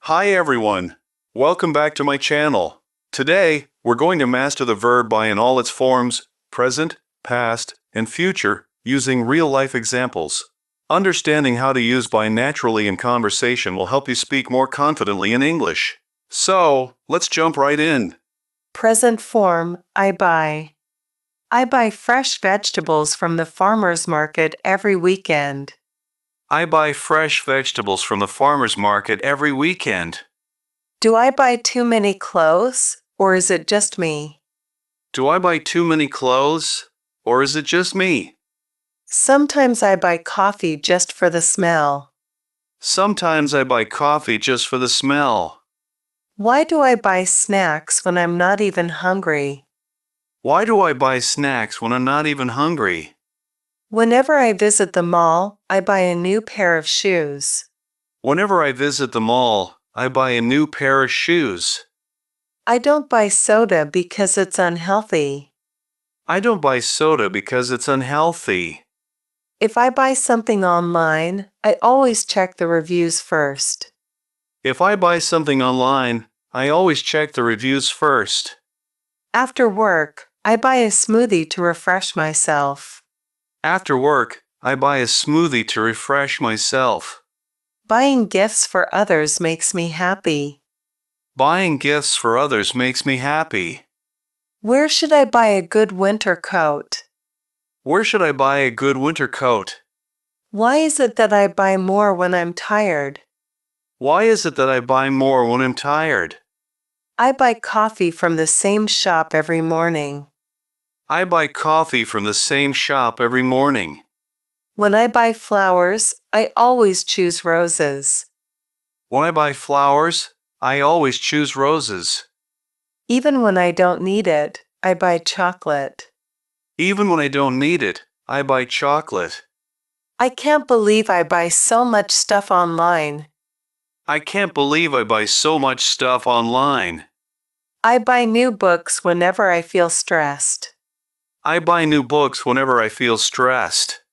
Hi everyone! Welcome back to my channel. Today, we're going to master the verb by in all its forms, present, past, and future, using real-life examples. Understanding how to use by naturally in conversation will help you speak more confidently in English. So, let's jump right in. Present form, I buy. I buy fresh vegetables from the farmer's market every weekend. I buy fresh vegetables from the farmer's market every weekend. Do I buy too many clothes, or is it just me? Do I buy too many clothes, or is it just me? Sometimes I buy coffee just for the smell. Sometimes I buy coffee just for the smell. Why do I buy snacks when I'm not even hungry? Why do I buy snacks when I'm not even hungry? Whenever I visit the mall, I buy a new pair of shoes. Whenever I visit the mall, I buy a new pair of shoes. I don't buy soda because it's unhealthy. I don't buy soda because it's unhealthy. If I buy something online, I always check the reviews first. If I buy something online, I always check the reviews first. After work, I buy a smoothie to refresh myself. After work, I buy a smoothie to refresh myself. Buying gifts for others makes me happy. Buying gifts for others makes me happy. Where should I buy a good winter coat? Where should I buy a good winter coat? Why is it that I buy more when I'm tired? Why is it that I buy more when I'm tired? I buy coffee from the same shop every morning. I buy coffee from the same shop every morning. When I buy flowers, I always choose roses. When I buy flowers, I always choose roses. Even when I don't need it, I buy chocolate. Even when I don't need it, I buy chocolate. I can't believe I buy so much stuff online. I can't believe I buy so much stuff online. I buy new books whenever I feel stressed. I buy new books whenever I feel stressed.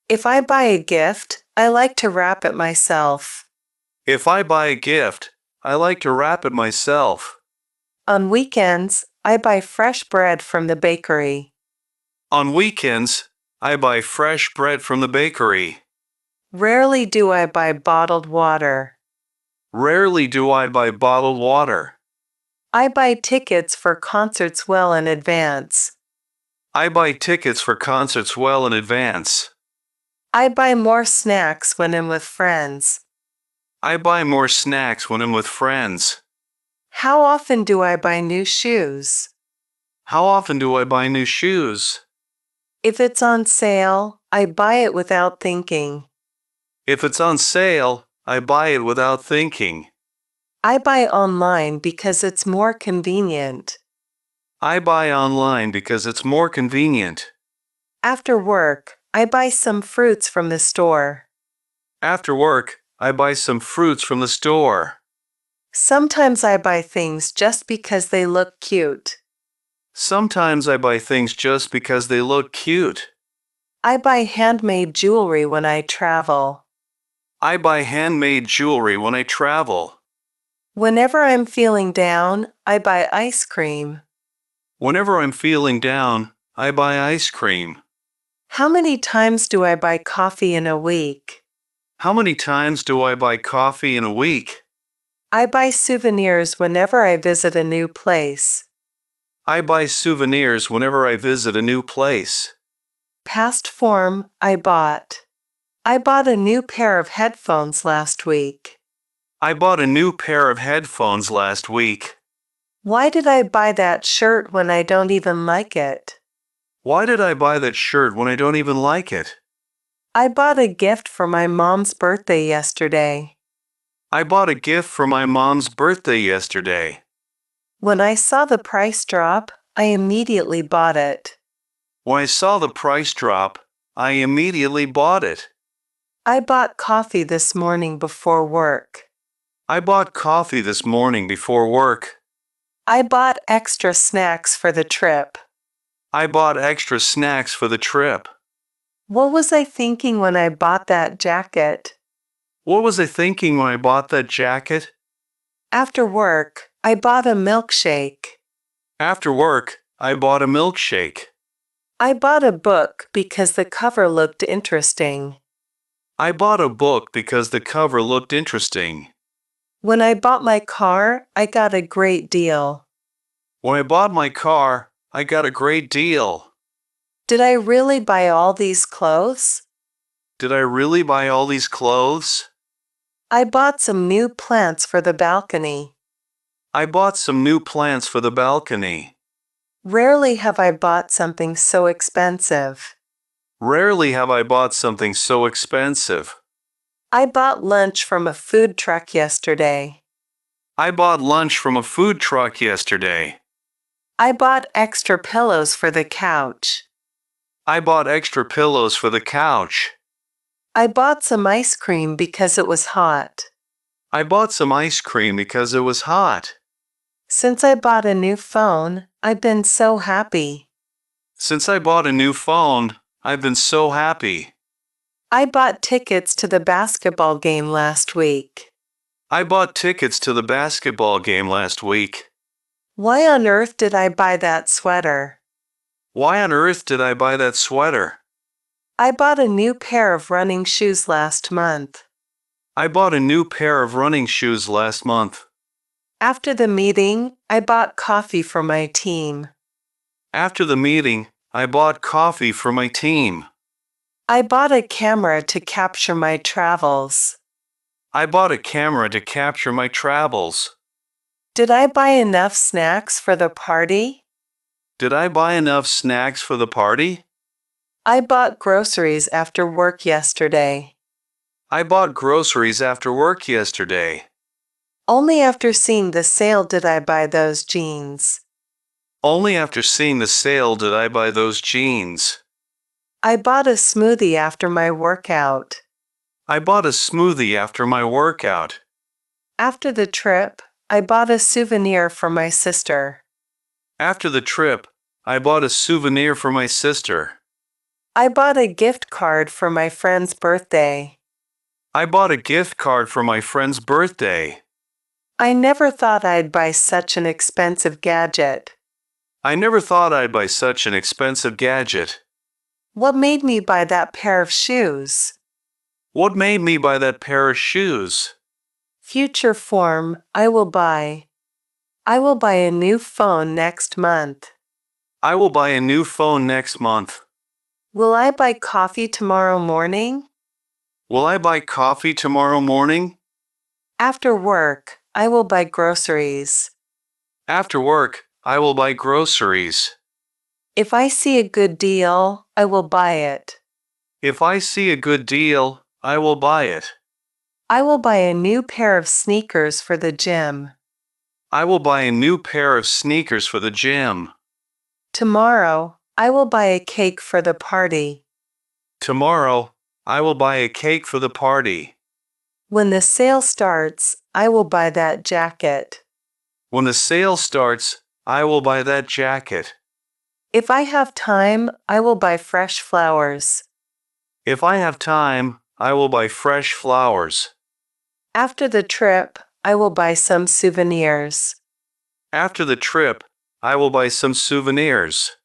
If I buy a gift, I like to wrap it myself. If I buy a gift, I like to wrap it myself. On weekends, I buy fresh bread from the bakery. On weekends, I buy fresh bread from the bakery. Rarely do I buy bottled water. Rarely do I buy bottled water. I buy tickets for concerts well in advance. I buy tickets for concerts well in advance. I buy more snacks when I'm with friends. I buy more snacks when I'm with friends. How often do I buy new shoes? How often do I buy new shoes? If it's on sale, I buy it without thinking. If it's on sale, I buy it without thinking. I buy online because it's more convenient. I buy online because it's more convenient. After work, I buy some fruits from the store. After work, I buy some fruits from the store. Sometimes I buy things just because they look cute. Sometimes I buy things just because they look cute. I buy handmade jewelry when I travel. I buy handmade jewelry when I travel. Whenever I'm feeling down, I buy ice cream. Whenever I'm feeling down, I buy ice cream. How many times do I buy coffee in a week? How many times do I buy coffee in a week? I buy souvenirs whenever I visit a new place. I buy souvenirs whenever I visit a new place. Past form, I bought. I bought a new pair of headphones last week. I bought a new pair of headphones last week. Why did I buy that shirt when I don't even like it? Why did I buy that shirt when I don't even like it? I bought a gift for my mom's birthday yesterday. I bought a gift for my mom's birthday yesterday. When I saw the price drop, I immediately bought it. When I saw the price drop, I immediately bought it. I bought coffee this morning before work. I bought coffee this morning before work. I bought extra snacks for the trip. I bought extra snacks for the trip. What was I thinking when I bought that jacket? What was I thinking when I bought that jacket? After work, I bought a milkshake. After work, I bought a milkshake. I bought a book because the cover looked interesting. I bought a book because the cover looked interesting. When I bought my car, I got a great deal. When I bought my car, I got a great deal. Did I really buy all these clothes? Did I really buy all these clothes? I bought some new plants for the balcony. I bought some new plants for the balcony. Rarely have I bought something so expensive. Rarely have I bought something so expensive. I bought lunch from a food truck yesterday. I bought lunch from a food truck yesterday. I bought extra pillows for the couch. I bought extra pillows for the couch. I bought some ice cream because it was hot. I bought some ice cream because it was hot. Since I bought a new phone, I've been so happy. Since I bought a new phone, I've been so happy. I bought tickets to the basketball game last week. I bought tickets to the basketball game last week. Why on earth did I buy that sweater? Why on earth did I buy that sweater? I bought a new pair of running shoes last month. I bought a new pair of running shoes last month. After the meeting, I bought coffee for my team. After the meeting, I bought coffee for my team. I bought a camera to capture my travels. I bought a camera to capture my travels. Did I buy enough snacks for the party? Did I buy enough snacks for the party? I bought groceries after work yesterday. I bought groceries after work yesterday. Only after seeing the sale did I buy those jeans. Only after seeing the sale did I buy those jeans. I bought a smoothie after my workout. I bought a smoothie after my workout. After the trip, I bought a souvenir for my sister. After the trip, I bought a souvenir for my sister. I bought a gift card for my friend's birthday. I bought a gift card for my friend's birthday. I never thought I'd buy such an expensive gadget. I never thought I'd buy such an expensive gadget. What made me buy that pair of shoes? What made me buy that pair of shoes? Future form, I will buy. I will buy a new phone next month. I will buy a new phone next month. Will I buy coffee tomorrow morning? Will I buy coffee tomorrow morning? After work, I will buy groceries. After work, I will buy groceries. If I see a good deal, I will buy it. If I see a good deal, I will buy it. I will buy a new pair of sneakers for the gym. I will buy a new pair of sneakers for the gym. Tomorrow, I will buy a cake for the party. Tomorrow, I will buy a cake for the party. When the sale starts, I will buy that jacket. When the sale starts, I will buy that jacket. If I have time, I will buy fresh flowers. If I have time, I will buy fresh flowers. After the trip, I will buy some souvenirs. After the trip, I will buy some souvenirs.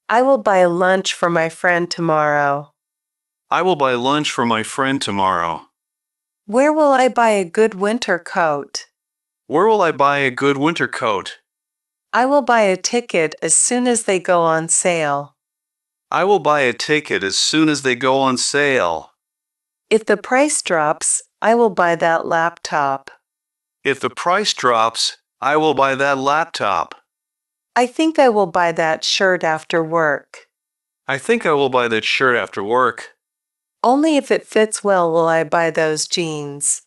I will buy lunch for my friend tomorrow. I will buy lunch for my friend tomorrow. Where will I buy a good winter coat? Where will I buy a good winter coat? I will buy a ticket as soon as they go on sale. I will buy a ticket as soon as they go on sale. If the price drops, I will buy that laptop. If the price drops, I will buy that laptop. I think I will buy that shirt after work. I think I will buy that shirt after work. Only if it fits well will I buy those jeans.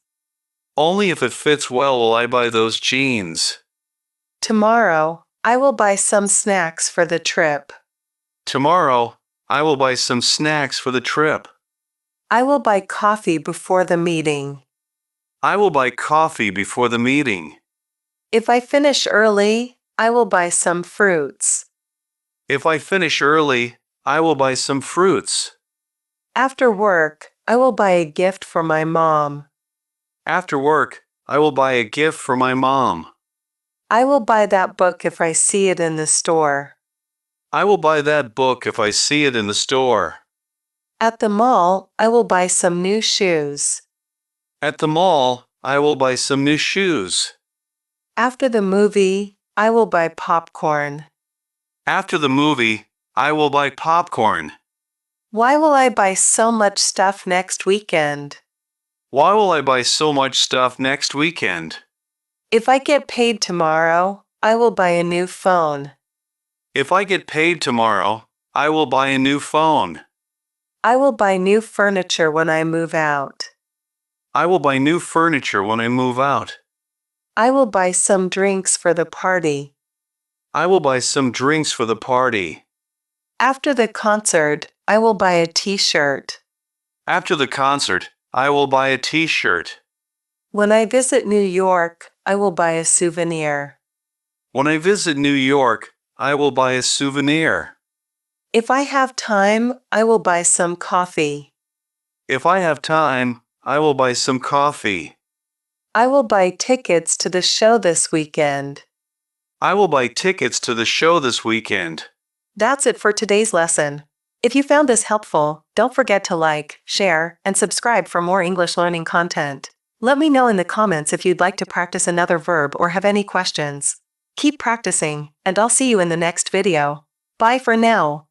Only if it fits well will I buy those jeans. Tomorrow, I will buy some snacks for the trip. Tomorrow, I will buy some snacks for the trip. I will buy coffee before the meeting. I will buy coffee before the meeting. If I finish early, I will buy some fruits. If I finish early, I will buy some fruits. After work, I will buy a gift for my mom. After work, I will buy a gift for my mom. I will buy that book if I see it in the store. I will buy that book if I see it in the store. At the mall, I will buy some new shoes. At the mall, I will buy some new shoes. After the movie, I will buy popcorn. After the movie, I will buy popcorn. Why will I buy so much stuff next weekend? Why will I buy so much stuff next weekend? If I get paid tomorrow, I will buy a new phone. If I get paid tomorrow, I will buy a new phone. I will buy new furniture when I move out. I will buy new furniture when I move out. I will buy some drinks for the party. I will buy some drinks for the party. After the concert, I will buy a t-shirt. After the concert, I will buy a t-shirt. When I visit New York, I will buy a souvenir. When I visit New York, I will buy a souvenir. If I have time, I will buy some coffee. If I have time, I will buy some coffee. I will buy tickets to the show this weekend. I will buy tickets to the show this weekend. That's it for today's lesson. If you found this helpful, don't forget to like, share, and subscribe for more English learning content. Let me know in the comments if you'd like to practice another verb or have any questions. Keep practicing, and I'll see you in the next video. Bye for now.